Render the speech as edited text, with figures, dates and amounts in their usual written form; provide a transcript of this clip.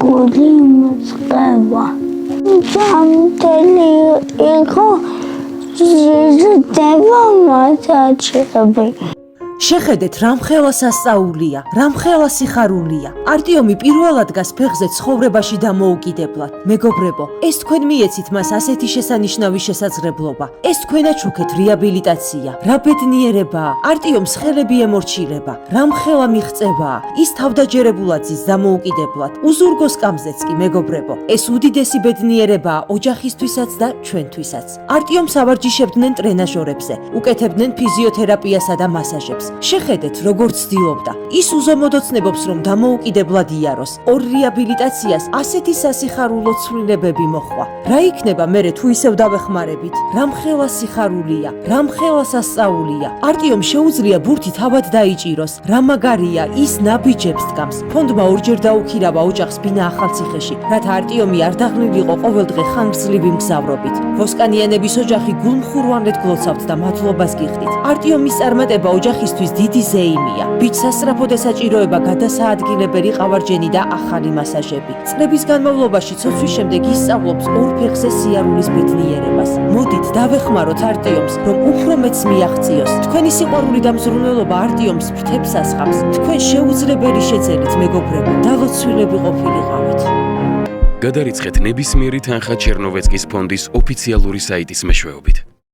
გული მოწყება. Ჯამდელი იყო ზრდება მასაჩები. შეხედეთ, რამხელა სასწაულია, რამხელა სიხარულია. არტიომი პირველად გას ფეხზე ცხოვრებაში დამოუკიდებლად. მეგობრებო, ეს თქვენ მიეცით მას ასეთი შესანიშნავი შესაძლებლობა. ეს თქვენაც უკეთ რეაბილიტაცია. რა ბედნიერებაა, არტიომს ხელები ემორჩილება. რამხელა მიღწევაა, ის თავდაჯერებულად ზის დამოუკიდებლად. უზურგო სკამზეც კი, მეგობრებო, ეს უდიდესი ბედნიერებაა ოჯახისთვისაც და ჩვენთვისაც. არტიომს ავარჯიშებდნენ ტრენაჟორებზე, უკეთებდნენ ფიზიოთერაპიასა და მასაჟებს. შეხედეთ, როგორც ცდილობდა. ის უზომოდოცნებობს, რომ დამოუკიდებლად იაროს. ორ რეაბილიტაციას ასეთი სასიხარულო ცვლილებები მოხვა. რა იქნება მერე თუ ისევ დავეხმარებით? რამხელა სიხარულია, რამხელა სასწაულია. არტიომ შეუძლია ბურთი თავად დაიჭიროს. რა მაგარია, ის ნაბიჯებს დგამს. ფონდმა ორჯერ დაუქირავა ოჯახს ბინა ახალციხეში, რათა არტიომი არ დაღლილიყო ყოველდღე ხანგრძლივი მგზავრობით. ვოსკანიანების ოჯახი გულმხურვანლად გლოცავთ და მადლობას გიხდით. არტიომის წარმატება ოჯახისთვის დიდი ზეიმია. ბიჭს სასწრაფოდ ესაჭიროება გადასაადგილებელი ყავარჯენი და ახალი მასაჟები. წლების განმავლობაში ცოცვის შემდეგ ისწავლობს ორ ფეხზე სიარულის ბედნიერებას. მოდით დავეხმაროთ არტიომს, რომ უფრო მეც მიაღწიოს. თქვენი სიყვარული და მზრუნველობა არტიომს ფრთებს ასხამს. თქვენ შეუძლებელი შეძენით, მეგობრებო, დალოცვილები ყოფილიყავით. გადარიცხეთ ნებისმიერი თანხა ჩერნოვეცკის ფონდის ოფიციალური საიტის მეშვეობით.